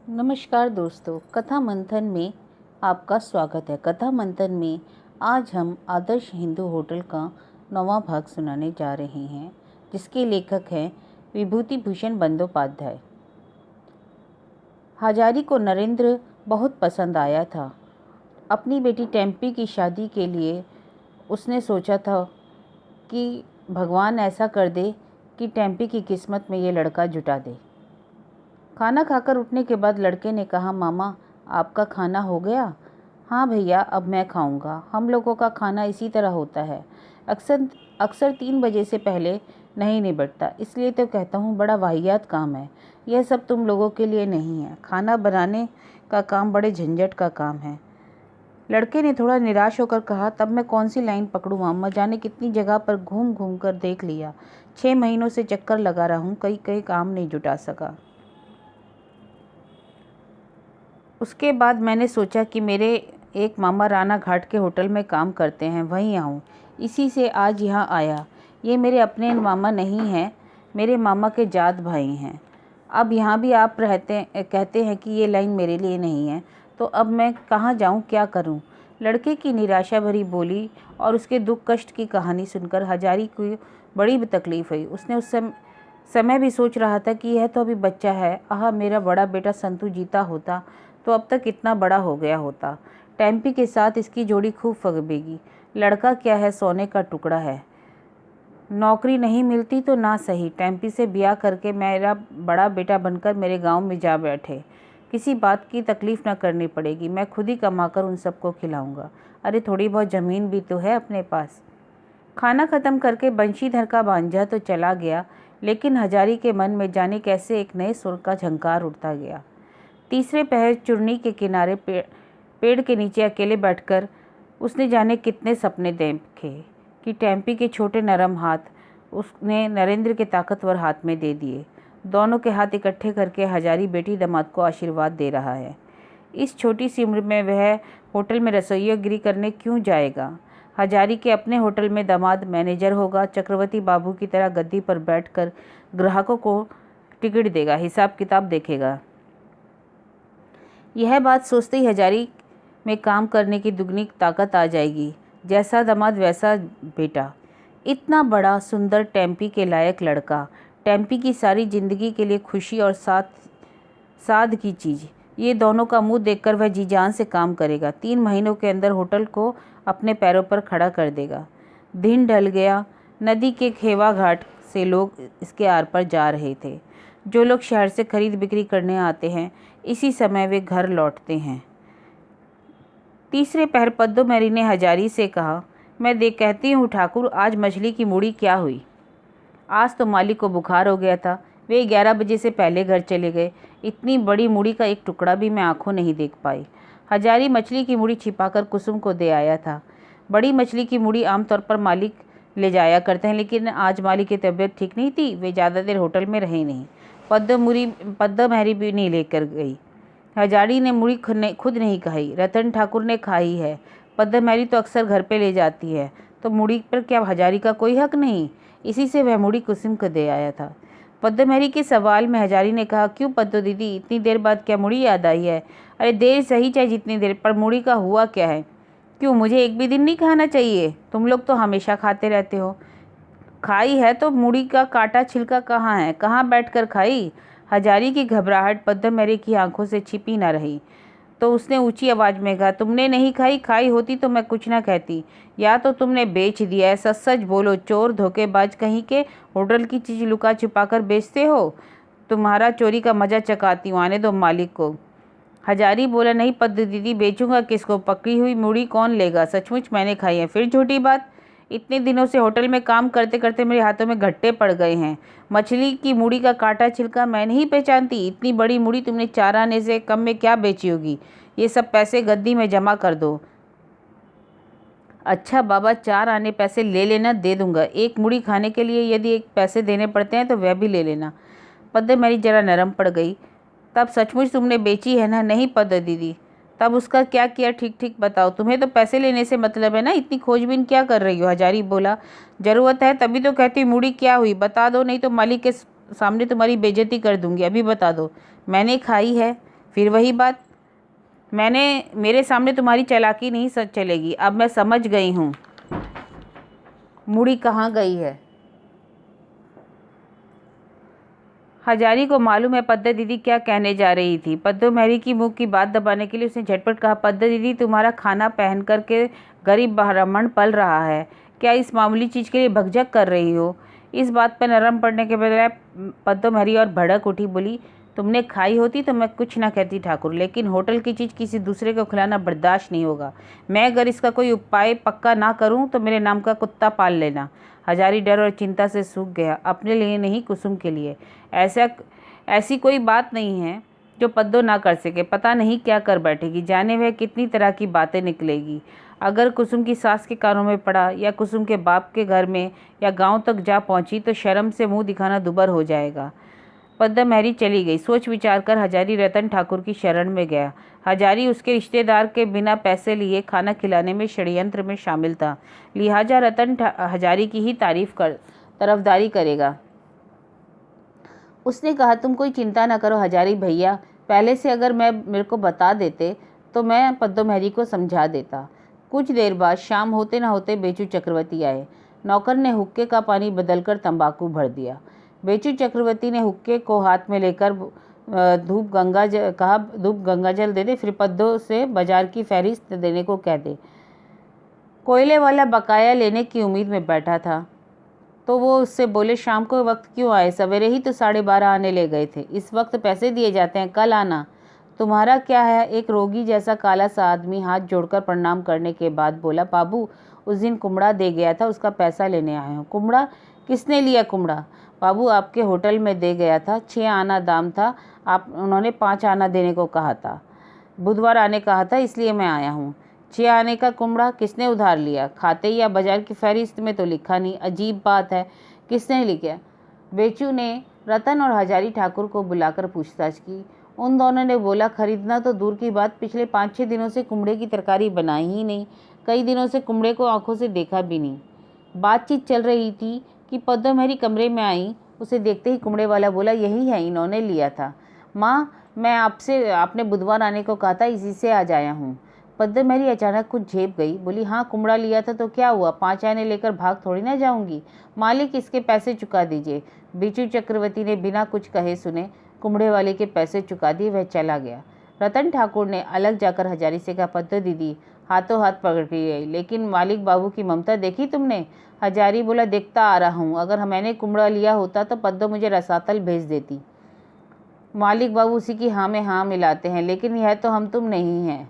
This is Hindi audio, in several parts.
नमस्कार दोस्तों, कथा मंथन में आपका स्वागत है। कथा मंथन में आज हम आदर्श हिंदू होटल का 9वां भाग सुनाने जा रहे हैं, जिसके लेखक हैं विभूति भूषण बंदोपाध्याय। हजारी को नरेंद्र बहुत पसंद आया था। अपनी बेटी टेम्पी की शादी के लिए उसने सोचा था कि भगवान ऐसा कर दे कि टेम्पी की किस्मत में ये लड़का जुटा दे। खाना खाकर उठने के बाद लड़के ने कहा, मामा आपका खाना हो गया? हाँ भैया, अब मैं खाऊंगा। हम लोगों का खाना इसी तरह होता है, अक्सर अक्सर 3 बजे से पहले नहीं निबटता। इसलिए तो कहता हूँ बड़ा वाहियात काम है। यह सब तुम लोगों के लिए नहीं है। खाना बनाने का काम बड़े झंझट का काम है। लड़के ने थोड़ा निराश होकर कहा, तब मैं कौन सी लाइन पकड़ूं मामा? जाने कितनी जगह पर घूम घूम कर देख लिया। 6 महीनों से चक्कर लगा रहा हूँ, कहीं काम नहीं जुटा सका। उसके बाद मैंने सोचा कि मेरे एक मामा राना घाट के होटल में काम करते हैं, वहीं आऊँ। इसी से आज यहाँ आया। ये मेरे अपने मामा नहीं हैं, मेरे मामा के जात भाई हैं। अब यहाँ भी आप कहते हैं कि ये लाइन मेरे लिए नहीं है, तो अब मैं कहाँ जाऊँ, क्या करूँ? लड़के की निराशा भरी बोली और उसके दुख कष्ट की कहानी सुनकर हजारी को बड़ी तकलीफ हुई। उसने उस समय भी सोच रहा था कि यह तो अभी बच्चा है। आह, मेरा बड़ा बेटा संतू जीता होता तो अब तक इतना बड़ा हो गया होता। टेम्पी के साथ इसकी जोड़ी खूब फगेगी। लड़का क्या है, सोने का टुकड़ा है। नौकरी नहीं मिलती तो ना सही, टेम्पी से ब्याह करके मेरा बड़ा बेटा बनकर मेरे गांव में जा बैठे। किसी बात की तकलीफ न करनी पड़ेगी। मैं खुद ही कमाकर उन सबको खिलाऊंगा। अरे थोड़ी बहुत ज़मीन भी तो है अपने पास। खाना ख़त्म करके बंशीधर का भांजा तो चला गया, लेकिन हजारी के मन में जाने कैसे एक नए सुर का झंकार उठता गया। तीसरे पहर चुन्नी के किनारे पेड़ के नीचे अकेले बैठकर उसने जाने कितने सपने देखे कि टेम्पी के छोटे नरम हाथ उसने नरेंद्र के ताकतवर हाथ में दे दिए। दोनों के हाथ इकट्ठे करके हजारी बेटी दामाद को आशीर्वाद दे रहा है। इस छोटी सी उम्र में वह होटल में रसोइयागिरी करने क्यों जाएगा? हजारी के अपने होटल में दामाद मैनेजर होगा, चक्रवर्ती बाबू की तरह गद्दी पर बैठकर ग्राहकों को टिकट देगा, हिसाब किताब देखेगा। यह बात सोचते ही हजारी में काम करने की दुगनी ताकत आ जाएगी। जैसा दामाद वैसा बेटा। इतना बड़ा सुंदर टेम्पी के लायक लड़का, टेम्पी की सारी जिंदगी के लिए खुशी और साध की चीज़। ये दोनों का मुंह देखकर वह जी जान से काम करेगा। 3 महीनों के अंदर होटल को अपने पैरों पर खड़ा कर देगा। दिन ढल गया। नदी के खेवा घाट से लोग इसके आर पर जा रहे थे। जो लोग शहर से खरीद बिक्री करने आते हैं, इसी समय वे घर लौटते हैं। तीसरे पहर पद्दो मैरी ने हजारी से कहा, मैं देख कहती हूँ ठाकुर, आज मछली की मूड़ी क्या हुई? आज तो मालिक को बुखार हो गया था। वे 11 बजे से पहले घर चले गए। इतनी बड़ी मूड़ी का एक टुकड़ा भी मैं आंखों नहीं देख पाई। हजारी मछली की मूड़ी छिपाकर कुसुम को दे आया था। बड़ी मछली की मूड़ी आमतौर पर मालिक ले जाया करते हैं, लेकिन आज मालिक की तबीयत ठीक नहीं थी। वे ज़्यादा देर होटल में रहे नहीं। पद्दो मैरी भी नहीं लेकर गई। हजारी ने मूड़ी खुद नहीं खाई, रतन ठाकुर ने खाई है। पद्दो मैरी तो अक्सर घर पे ले जाती है, तो मूड़ी पर क्या हजारी का कोई हक नहीं? इसी से वह मूड़ी कुसुम को दे आया था। पद्दो मैरी के सवाल में हजारी ने कहा, क्यों पद्दो दीदी, इतनी देर बाद क्या मूड़ी याद आई है? अरे देर सही चाहे जितनी देर, पर मूड़ी का हुआ क्या है? क्यों मुझे एक भी दिन नहीं खाना चाहिए? तुम लोग तो हमेशा खाते रहते हो। खाई है तो मूड़ी का काटा छिलका कहाँ है? कहाँ बैठकर खाई? हजारी की घबराहट पद्दो मैरी की आंखों से छिपी ना रही, तो उसने ऊंची आवाज में कहा, तुमने नहीं खाई? खाई होती तो मैं कुछ ना कहती। या तो तुमने बेच दिया है? सच सच बोलो, चोर धोखेबाज कहीं के, होटल की चीज लुका छिपा कर बेचते हो। तुम्हारा चोरी का मजा चकाती हूँ, आने दो मालिक को। हजारी बोला, नहीं पद्दो दीदी, बेचूंगा किसको? पकी हुई मूड़ी कौन लेगा? सचमुच मैंने खाई है। फिर झूठी बात। इतने दिनों से होटल में काम करते करते मेरे हाथों में घट्टे पड़ गए हैं। मछली की मूड़ी का काटा छिलका मैं नहीं पहचानती। इतनी बड़ी मूड़ी तुमने 4 आने से कम में क्या बेची होगी? ये सब पैसे गद्दी में जमा कर दो। अच्छा बाबा, 4 आने पैसे ले लेना, दे दूंगा। एक मूड़ी खाने के लिए यदि 1 पैसे देने पड़ते हैं तो वह भी ले लेना। पद्दो मैरी जरा नरम पड़ गई। तब सचमुच तुमने बेची है ना? नहीं पद्दो दीदी। तब उसका क्या किया, ठीक ठीक बताओ। तुम्हें तो पैसे लेने से मतलब है ना, इतनी खोजबीन क्या कर रही हो? हजारी बोला, जरूरत है तभी तो कहती मूड़ी क्या हुई, बता दो, नहीं तो मालिक के सामने तुम्हारी बेइज्जती कर दूंगी। अभी बता दो। मैंने खाई है। फिर वही बात, मेरे सामने तुम्हारी चालाकी नहीं सच चलेगी। अब मैं समझ गई हूँ मुड़ी कहाँ गई है। हजारी को मालूम है पद्दा दीदी क्या कहने जा रही थी। पद्दो मेहरी की मुंह की बात दबाने के लिए उसने झटपट कहा, पद्दा दीदी तुम्हारा खाना पहन करके गरीब ब्राह्मण पल रहा है, क्या इस मामूली चीज़ के लिए भगझक कर रही हो। इस बात पर नरम पड़ने के बजाय पद्दो मेहरी और भड़क उठी, बोली, तुमने खाई होती तो मैं कुछ ना कहती ठाकुर, लेकिन होटल की चीज़ किसी दूसरे को खिलाना बर्दाश्त नहीं होगा। मैं अगर इसका कोई उपाय पक्का ना करूं तो मेरे नाम का कुत्ता पाल लेना। हजारी डर और चिंता से सूख गया, अपने लिए नहीं कुसुम के लिए। ऐसी कोई बात नहीं है जो पद्दो ना कर सके। पता नहीं क्या कर बैठेगी, जाने वह कितनी तरह की बातें निकलेगी। अगर कुसुम की सास के कानों में पड़ा या कुसुम के बाप के घर में या गांव तक जा पहुंची तो शर्म से मुंह दिखाना दुबर हो जाएगा। पद्दा मेहरी चली गई। सोच विचार कर हजारी रतन ठाकुर की शरण में गया। हजारी उसके रिश्तेदार के बिना पैसे लिए खाना खिलाने में षड्यंत्र में शामिल था, लिहाजा रतन हजारी की ही तरफदारी करेगा। उसने कहा, तुम कोई चिंता न करो हजारी भैया, पहले से अगर मेरे को बता देते तो मैं पद्दो मेहरी को समझा देता। कुछ देर बाद शाम होते न होते बेचू चक्रवर्ती आए। नौकर ने हुक्के का पानी बदलकर तंबाकू भर दिया। बेचू चक्रवर्ती ने हुक्के को हाथ में लेकर धूप गंगा जल दे दे, फिर पद्दो से बाजार की फहरिस्त देने को कह दे। कोयले वाला बकाया लेने की उम्मीद में बैठा था तो वो उससे बोले, शाम को वक्त क्यों आए, सवेरे ही तो 12:30 आने ले गए थे। इस वक्त पैसे दिए जाते हैं, कल आना। तुम्हारा क्या है। एक रोगी जैसा काला सा आदमी हाथ जोड़कर प्रणाम करने के बाद बोला, बाबू उस दिन कुमड़ा दे गया था, उसका पैसा लेने आया हूँ। कुमड़ा? किसने लिया कुमड़ा? बाबू आपके होटल में दे गया था, 6 आना दाम था, उन्होंने 5 आना देने को कहा था। बुधवार आने कहा था, इसलिए मैं आया हूँ। 6 आने का कुमड़ा किसने उधार लिया? खाते या बाजार की फहरिस्त में तो लिखा नहीं। अजीब बात है, किसने लिखा? बेचू ने रतन और हजारी ठाकुर को बुलाकर पूछताछ की। उन दोनों ने बोला, खरीदना तो दूर की बात, पिछले 5-6 दिनों से कुमड़े की तरकारी बनाई ही नहीं, कई दिनों से कुमड़े को आंखों से देखा भी नहीं। बातचीत चल रही थी कि पद्दो मेहरी कमरे में आई। उसे देखते ही कुमड़े वाला बोला, यही है, इन्होंने लिया था। माँ, मैं आपने बुधवार आने को कहा था, इसी से आज आया हूँ। पद्दो मेहरी अचानक कुछ झेप गई, बोली, हाँ कुमड़ा लिया था तो क्या हुआ, 5 आने लेकर भाग थोड़ी ना जाऊंगी। मालिक इसके पैसे चुका दीजिए। बेचू चक्रवर्ती ने बिना कुछ कहे सुने कुमड़े वाले के पैसे चुका दिए, वह चला गया। रतन ठाकुर ने अलग जाकर हजारी से कहा, पद्दो दीदी हाथों हाथ पकड़ के गई, लेकिन मालिक बाबू की ममता देखी तुमने? हजारी बोला, देखता आ रहा हूँ, अगर मैंने कुमड़ा लिया होता तो पद्दो मुझे रसातल भेज देती। मालिक बाबू उसी की हाँ में हाँ मिलाते हैं, लेकिन यह तो हम तुम नहीं हैं।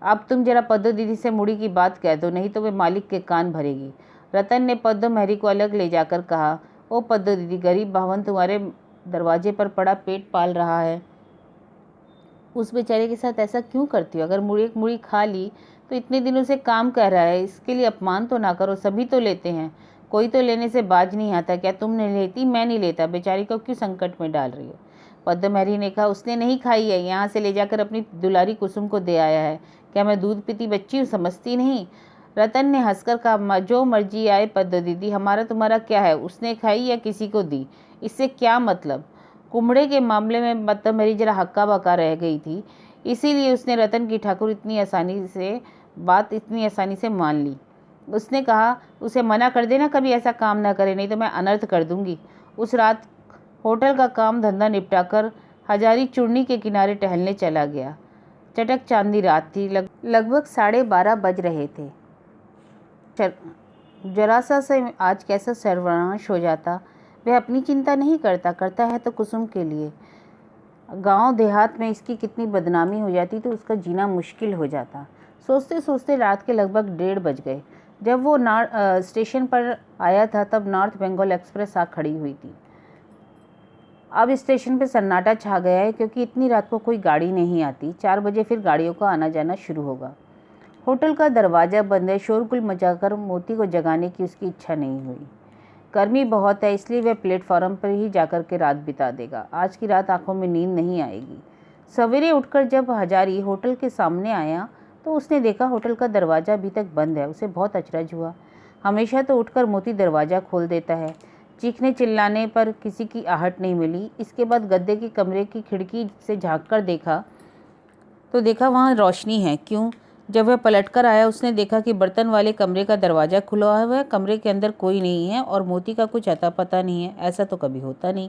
अब तुम जरा पद्दो दीदी से मुड़ी की बात कह दो, नहीं तो वे मालिक के कान भरेगी। रतन ने पद्दो मेहरी को अलग ले जाकर कहा, ओ पद्दो दीदी, गरीब बावन तुम्हारे दरवाजे पर पड़ा पेट पाल रहा है, उस बेचारे के साथ ऐसा क्यों करती हो? अगर एक मुड़ी खा ली तो इतने दिनों से काम कर रहा है, इसके लिए अपमान तो ना करो। सभी तो लेते हैं, कोई तो लेने से बाज नहीं आता। क्या तुम नहीं लेती? मैं नहीं लेता। बेचारी को क्यों संकट में डाल रही हो? पद्दो मेहरी ने कहा, उसने नहीं खाई है, यहाँ से ले जाकर अपनी दुलारी कुसुम को दे आया है। क्या मैं दूध पीती बच्ची हूँ, समझती नहीं? रतन ने हंसकर कहा, जो मर्जी आए पद्दो दीदी, हमारा तुम्हारा क्या है, उसने खाई या किसी को दी, इससे क्या मतलब। कुमड़े के मामले में पद्दो मेहरी जरा हक्का बक्का रह गई थी, इसीलिए उसने रतन की ठाकुर इतनी आसानी से मान ली। उसने कहा, उसे मना कर देना कभी ऐसा काम ना करे, नहीं तो मैं अनर्थ कर दूंगी। उस रात होटल का काम धंधा निपटाकर हजारी चूर्णी के किनारे टहलने चला गया। चटक चांदी रात थी, लगभग 12:30 बज रहे थे। जरा सा से आज कैसा सर्वनाश हो जाता। वह अपनी चिंता नहीं करता है तो कुसुम के लिए। गांव देहात में इसकी कितनी बदनामी हो जाती तो उसका जीना मुश्किल हो जाता। सोचते सोचते रात के लगभग 1:30 बज गए। जब वो स्टेशन पर आया था तब नॉर्थ बंगाल एक्सप्रेस आ खड़ी हुई थी। अब स्टेशन पर सन्नाटा छा गया है, क्योंकि इतनी रात को कोई गाड़ी नहीं आती। 4 बजे फिर गाड़ियों का आना जाना शुरू होगा। होटल का दरवाज़ा बंद है। शोरगुल मचाकर मोती को जगाने की उसकी इच्छा नहीं हुई। गर्मी बहुत है, इसलिए वह प्लेटफॉर्म पर ही जाकर के रात बिता देगा। आज की रात आंखों में नींद नहीं आएगी। सवेरे उठकर जब हजारी होटल के सामने आया तो उसने देखा होटल का दरवाज़ा अभी तक बंद है। उसे बहुत अचरज हुआ। हमेशा तो उठकर मोती दरवाज़ा खोल देता है। चीखने चिल्लाने पर किसी की आहट नहीं मिली। इसके बाद गद्दे के कमरे की खिड़की से झाँक कर देखा तो देखा वहाँ रोशनी है। क्यों? जब वह पलटकर आया उसने देखा कि बर्तन वाले कमरे का दरवाज़ा खुला हुआ है, कमरे के अंदर कोई नहीं है और मोती का कुछ अता पता नहीं है। ऐसा तो कभी होता नहीं।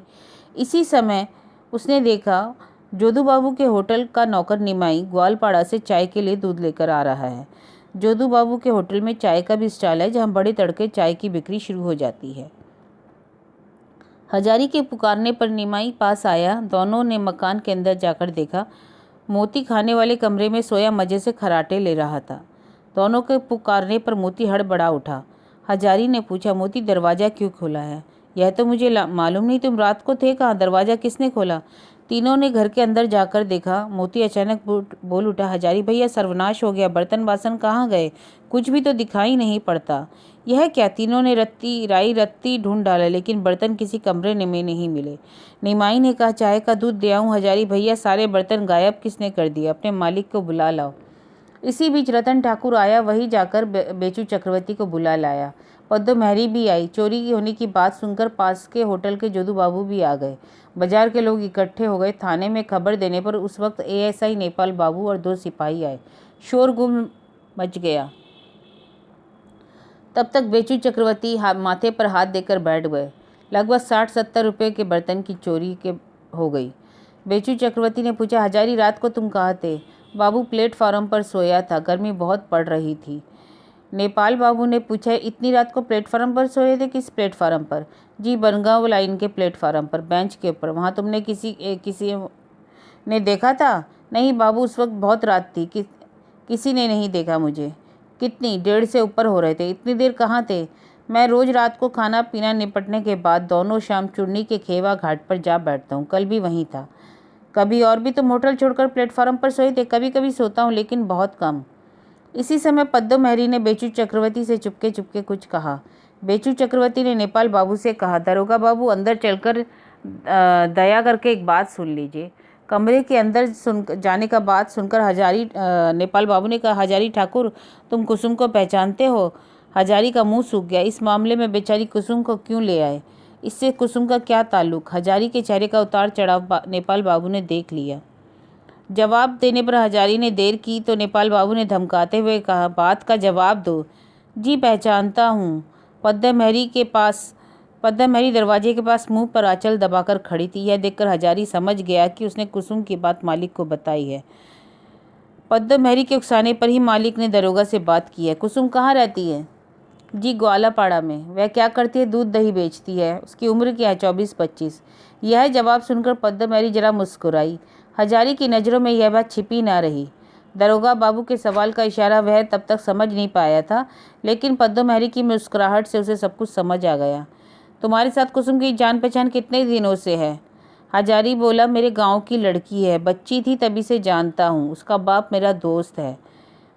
इसी समय उसने देखा जोधू बाबू के होटल का नौकर निमाई ग्वालपाड़ा से चाय के लिए दूध लेकर आ रहा है। जोधू बाबू के होटल में चाय का भी स्टॉल है, जहाँ बड़े तड़के चाय की बिक्री शुरू हो जाती है। हजारी के पुकारने पर निमाई पास आया। दोनों ने मकान के अंदर जाकर देखा। मोती खाने वाले कमरे में सोया मजे से खर्राटे ले रहा था। दोनों के पुकारने पर मोती हड़बड़ा उठा। हजारी ने पूछा, मोती दरवाज़ा क्यों खोला है? यह तो मुझे मालूम नहीं, तुम रात को थे कहाँ? दरवाज़ा किसने खोला? तीनों ने घर के अंदर जाकर देखा। मोती अचानक बोल उठा, हजारी भैया सर्वनाश हो गया, बर्तन बासन कहाँ गए? कुछ भी तो दिखाई नहीं पड़ता। यह क्या? तीनों ने रत्ती ढूंढ डाला, लेकिन बर्तन किसी कमरे में नहीं मिले। निमाई ने कहा, चाय का दूध दे आऊं? हजारी भैया सारे बर्तन गायब किसने कर दिए? अपने मालिक को बुला लाओ। इसी बीच रतन ठाकुर आया, वही जाकर बेचू चक्रवर्ती को बुला लाया। पद्दो महरी भी आई। चोरी होने की बात सुनकर पास के होटल के जोधू बाबू भी आ गए। बाजार के लोग इकट्ठे हो गए। थाने में खबर देने पर उस वक्त एएसआई नेपाल बाबू और 2 सिपाही आए। शोरगुल मच गया। तब तक बेचू चक्रवर्ती माथे पर हाथ देकर बैठ गए। लगभग 60-70 रुपये के बर्तन की चोरी के हो गई। बेचू चक्रवर्ती ने पूछा, हजारी रात को तुम कहाँ थे? बाबू प्लेटफार्म पर सोया था, गर्मी बहुत पड़ रही थी। नेपाल बाबू ने पूछा, इतनी रात को प्लेटफार्म पर सोए थे? किस प्लेटफार्म पर? जी, बनगांव लाइन के प्लेटफार्म पर, बेंच के ऊपर। वहाँ तुमने किसी ने देखा था? नहीं बाबू, उस वक्त बहुत रात थी, किसी ने नहीं देखा मुझे। कितनी? 1:30 से ऊपर हो रहे थे। इतनी देर कहाँ थे? मैं रोज रात को खाना पीना निपटने के बाद दोनों शाम चुन्नी के खेवा घाट पर जा बैठता हूँ। कल भी वहीं था। कभी और भी तुम होटल छोड़कर प्लेटफार्म पर सोए थे? कभी कभी सोता हूँ, लेकिन बहुत कम। इसी समय पद्दो महरी ने बेचू चक्रवर्ती से चुपके चुपके कुछ कहा। बेचू चक्रवर्ती ने नेपाल बाबू से कहा, दरोगा बाबू अंदर चलकर दया करके एक बात सुन लीजिए। कमरे के अंदर जाने का बात सुनकर नेपाल बाबू ने कहा, हजारी ठाकुर तुम कुसुम को पहचानते हो? हजारी का मुंह सूख गया। इस मामले में बेचारी कुसुम को क्यों ले आए? इससे कुसुम का क्या ताल्लुक? हजारी के चेहरे का उतार चढ़ाव नेपाल बाबू ने देख लिया। जवाब देने पर हजारी ने देर की तो नेपाल बाबू ने धमकाते हुए कहा, बात का जवाब दो। जी पहचानता हूँ। पद्दा महरी दरवाजे के पास मुंह पर आंचल दबाकर खड़ी थी। यह देखकर हजारी समझ गया कि उसने कुसुम की बात मालिक को बताई है। पद्दा महरी के उकसाने पर ही मालिक ने दरोगा से बात की है। कुसुम कहाँ रहती है? जी, ग्वालापाड़ा में। वह क्या करती है? दूध दही बेचती है। उसकी उम्र क्या है? 24-25। यह जवाब सुनकर पद्दा महरी जरा मुस्कुराई। हजारी की नज़रों में यह बात छिपी ना रही। दरोगा बाबू के सवाल का इशारा वह तब तक समझ नहीं पाया था, लेकिन पद्दो महरी की मुस्कुराहट से उसे सब कुछ समझ आ गया। तुम्हारे साथ कुसुम की जान पहचान कितने दिनों से है? हजारी बोला, मेरे गांव की लड़की है, बच्ची थी तभी से जानता हूँ। उसका बाप मेरा दोस्त है,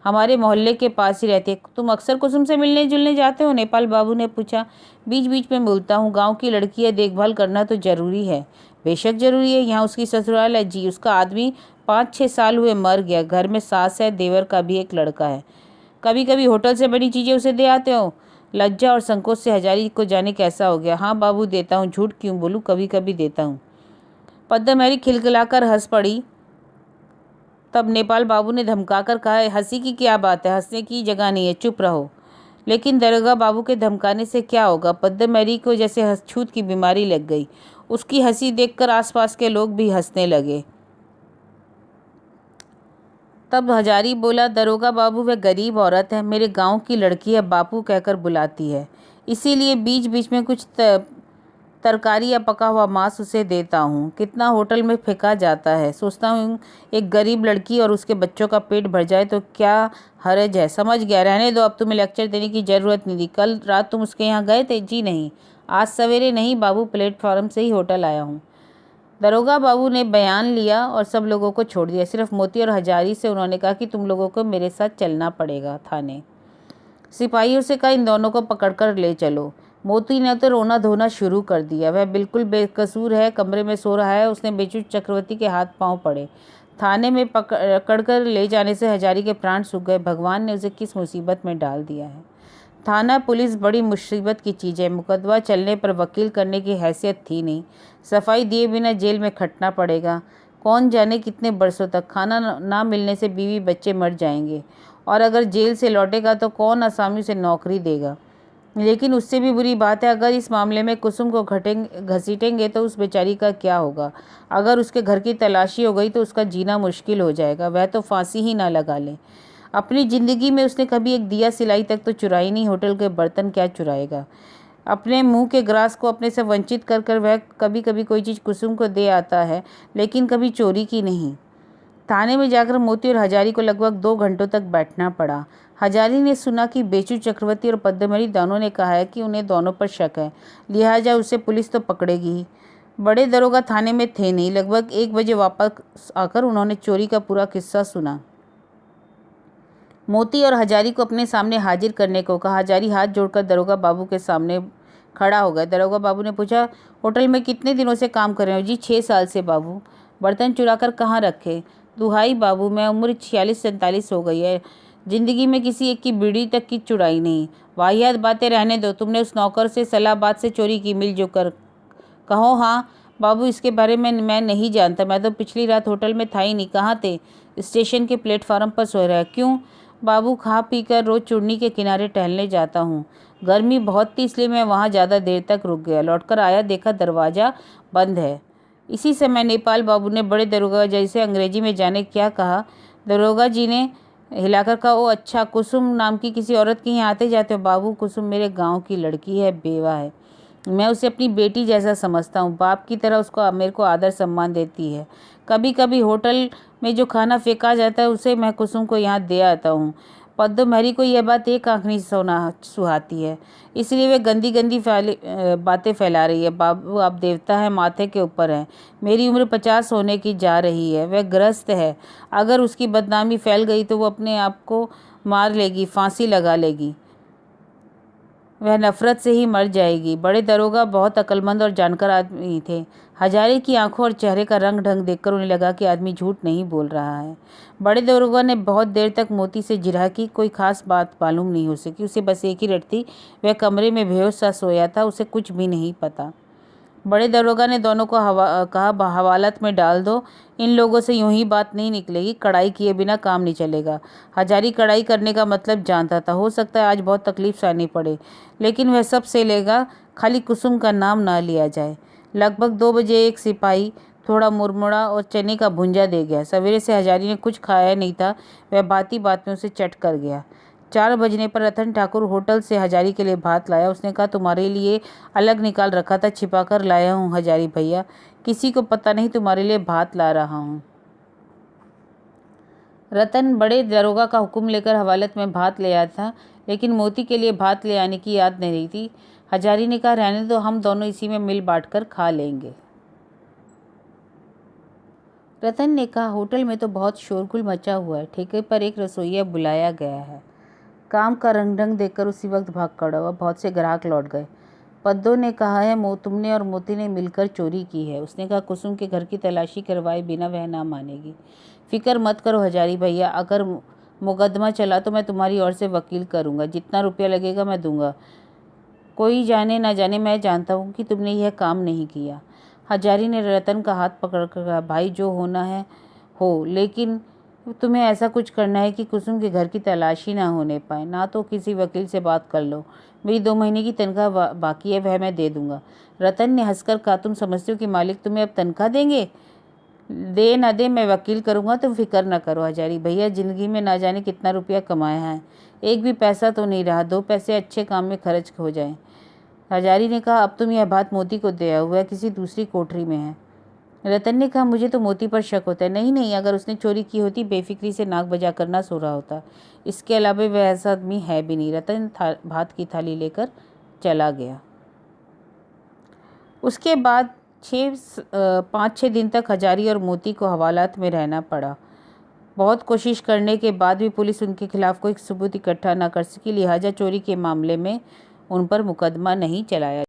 हमारे मोहल्ले के पास ही रहते। तुम अक्सर कुसुम से मिलने जुलने जाते हो? नेपाल बाबू ने पूछा। बीच बीच में मिलता हूँ, गांव की लड़की है, देखभाल करना तो जरूरी है। बेशक जरूरी है, यहाँ उसकी ससुराल है। जी, उसका आदमी 5-6 साल हुए मर गया। घर में सास है, देवर का भी एक लड़का है। कभी कभी होटल से बनी चीज़ें उसे दे आते हो? लज्जा और संकोच से हजारी को जाने कैसा हो गया। हाँ बाबू, देता हूँ, झूठ क्यों बोलूँ, कभी कभी देता हूँ। पद्दा महरी खिलखिलाकर हंस पड़ी। तब नेपाल बाबू ने धमकाकर कहा, हंसी की क्या बात है? हंसने की जगह नहीं है, चुप रहो। लेकिन दरोगा बाबू के धमकाने से क्या होगा? पद्दा महरी को जैसे छूत की बीमारी लग गई। उसकी हंसी देखकर आसपास के लोग भी हंसने लगे। तब हजारी बोला, दरोगा बाबू वह गरीब औरत है, मेरे गांव की लड़की है, बापू कहकर बुलाती है, इसीलिए बीच बीच में कुछ तरकारी या पका हुआ मांस उसे देता हूँ। कितना होटल में फेंका जाता है। सोचता हूँ एक गरीब लड़की और उसके बच्चों का पेट भर जाए तो क्या हर्ज है। समझ गया, रहने दो, अब तुम्हें लेक्चर देने की ज़रूरत नहीं थी। कल रात तुम उसके यहाँ गए थे? जी नहीं, आज सवेरे नहीं बाबू, प्लेटफॉर्म से ही होटल आया हूँ। दरोगा बाबू ने बयान लिया और सब लोगों को छोड़ दिया। सिर्फ मोती और हजारी से उन्होंने कहा कि तुम लोगों को मेरे साथ चलना पड़ेगा थाने। सिपाहियों से कहा, इन दोनों को पकड़कर ले चलो। मोती ने तो रोना धोना शुरू कर दिया। वह बिल्कुल बेकसूर है, कमरे में सो रहा है। उसने बेचू चक्रवर्ती के हाथ पांव पड़े। थाने में पकड़कर ले जाने से हजारी के प्राण सूख गए। भगवान ने उसे किस मुसीबत में डाल दिया है। थाना पुलिस बड़ी मुसीबत की चीज़ है। मुकदमा चलने पर वकील करने की हैसियत थी नहीं। सफाई दिए बिना जेल में खटना पड़ेगा। कौन जाने कितने बरसों तक। खाना ना मिलने से बीवी बच्चे मर जाएंगे, और अगर जेल से लौटेगा तो कौन आसामी उसे नौकरी देगा। लेकिन उससे भी बुरी बात है, अगर इस मामले में कुसुम को घसीटेंगे तो उस बेचारी का क्या होगा। अगर उसके घर की तलाशी हो गई तो उसका जीना मुश्किल हो जाएगा। वह तो फांसी ही ना लगा ले। अपनी ज़िंदगी में उसने कभी एक दिया सिलाई तक तो चुराई नहीं, होटल के बर्तन क्या चुराएगा। अपने मुंह के ग्रास को अपने से वंचित कर कर वह कभी कभी कोई चीज़ कुसुम को दे आता है, लेकिन कभी चोरी की नहीं। थाने में जाकर मोती और हजारी को लगभग 2 घंटों तक बैठना पड़ा। हजारी ने सुना कि बेचू चक्रवर्ती और पद्ममणि दोनों ने कहा है कि उन्हें दोनों पर शक है, लिहाजा उसे पुलिस तो पकड़ेगी ही। बड़े दरोगा थाने में थे नहीं। लगभग 1 बजे वापस आकर उन्होंने चोरी का पूरा किस्सा सुना। मोती और हजारी को अपने सामने हाजिर करने को कहा। हजारी हाथ जोड़कर दरोगा बाबू के सामने खड़ा हो गया। दरोगा बाबू ने पूछा, होटल में कितने दिनों से काम कर रहे हो? जी 6 साल से बाबू। बर्तन चुराकर कहाँ रखे? दुहाई बाबू, मैं उम्र 46-47 हो गई है, जिंदगी में किसी एक की बीड़ी तक की चुराई नहीं। वाहियात बातें रहने दो। तुमने उस नौकर से सलाहबाद से चोरी की, मिलजुल कर कहो। हाँ बाबू, इसके बारे में मैं नहीं जानता। मैं तो पिछली रात होटल में था ही नहीं। कहाँ थे? स्टेशन के प्लेटफार्म पर सो रहा है। क्यों बाबू? खा पी कर रोज चुन्नी के किनारे टहलने जाता हूँ। गर्मी बहुत थी इसलिए मैं वहाँ ज़्यादा देर तक रुक गया। लौटकर आया, देखा दरवाज़ा बंद है। इसी समय नेपाल बाबू ने बड़े दरोगा जैसे अंग्रेजी में जाने क्या कहा। दरोगा जी ने हिलाकर कहा, ओ अच्छा, कुसुम नाम की किसी औरत के यहाँ आते जाते हो? बाबू, कुसुम मेरे गाँव की लड़की है, बेवा है। मैं उसे अपनी बेटी जैसा समझता हूँ। बाप की तरह उसको मेरे को आदर सम्मान देती है। कभी कभी होटल में जो खाना फेंका जाता है उसे मैं कुसुम को यहाँ दे आता हूँ। पद्ममणि को यह बात एक आंख नहीं सुहाती है, इसलिए वे गंदी गंदी बातें फैला रही है। बाबू, आप देवता है, माथे के ऊपर है। मेरी उम्र 50 होने की जा रही है। वह ग्रस्त है। अगर उसकी बदनामी फैल गई तो वो अपने आप को मार लेगी, फांसी लगा लेगी। वह नफरत से ही मर जाएगी। बड़े दरोगा बहुत अक्लमंद और जानकार आदमी थे। हजारे की आंखों और चेहरे का रंग ढंग देखकर उन्हें लगा कि आदमी झूठ नहीं बोल रहा है। बड़े दरोगा ने बहुत देर तक मोती से जिरह की। कोई खास बात मालूम नहीं हो सकी। उसे बस एक ही रट थी, वह कमरे में बेहोश सा सोया था, उसे कुछ भी नहीं पता। बड़े दरोगा ने दोनों को कहा, हवालात में डाल दो। इन लोगों से यूं ही बात नहीं निकलेगी। कड़ाई किए बिना काम नहीं चलेगा। हजारी कड़ाई करने का मतलब जानता था। हो सकता है आज बहुत तकलीफ सहनी पड़े, लेकिन वह सब से लेगा, खाली कुसुम का नाम ना लिया जाए। लगभग 2 बजे एक सिपाही थोड़ा मुरमुरा और चने का भुंजा दे गया। सवेरे से हजारी ने कुछ खाया नहीं था। वह बाती बात में उसे चट कर गया। 4 बजने पर रतन ठाकुर होटल से हजारी के लिए भात लाया। उसने कहा, तुम्हारे लिए अलग निकाल रखा था, छिपा कर लाया हूँ हजारी भैया। किसी को पता नहीं तुम्हारे लिए भात ला रहा हूँ। रतन बड़े दरोगा का हुक्म लेकर हवालत में भात ले आया था, लेकिन मोती के लिए भात ले आने की याद नहीं रही थी। हजारी ने कहा, रहने दो, हम दोनों इसी में मिल बांट कर खा लेंगे। रतन ने कहा, होटल में तो बहुत शोरगुल मचा हुआ है। ठेके पर एक रसोइया बुलाया गया है। काम का रंग ढंग देखकर उसी वक्त भाग खड़ा हुआ। बहुत से ग्राहक लौट गए। पद्दो ने कहा है, तुमने और मोती ने मिलकर चोरी की है। उसने कहा, कुसुम के घर की तलाशी करवाए बिना वह ना मानेगी। फिक्र मत करो हजारी भैया, अगर मुकदमा चला तो मैं तुम्हारी ओर से वकील करूँगा। जितना रुपया लगेगा मैं दूंगा। कोई जाने ना जाने, मैं जानता हूँ कि तुमने यह काम नहीं किया। हजारी ने रतन का हाथ पकड़कर कहा, भाई जो होना है हो, लेकिन तुम्हें ऐसा कुछ करना है कि कुसुम के घर की तलाशी ना होने पाए। ना तो किसी वकील से बात कर लो। मेरी 2 महीने की तनख्वाह बाकी है, वह मैं दे दूंगा। रतन ने हंसकर कहा, तुम समझते हो कि मालिक तुम्हें अब तनख्वाह देंगे? दे ना दे, मैं वकील करूंगा, तुम फिक्र ना करो। हजारी भैया, जिंदगी में ना जाने कितना रुपया कमाया है, एक भी पैसा तो नहीं रहा। 2 पैसे अच्छे काम में खर्च हो जाए। हजारी ने कहा, अब तुम यह बात मोती को दे आओ, वह किसी दूसरी कोठरी में है। रतन ने कहा, मुझे तो मोती पर शक होता है। नहीं नहीं, अगर उसने चोरी की होती बेफिक्री से नाक बजा कर ना सो रहा होता। इसके अलावा वह ऐसा आदमी है भी नहीं। रतन भात की थाली लेकर चला गया। उसके बाद 5-6 दिन तक हजारी और मोती को हवालात में रहना पड़ा। बहुत कोशिश करने के बाद भी पुलिस उनके खिलाफ कोई सबूत इकट्ठा न कर सकी, लिहाजा चोरी के मामले में उन पर मुकदमा नहीं चलाया।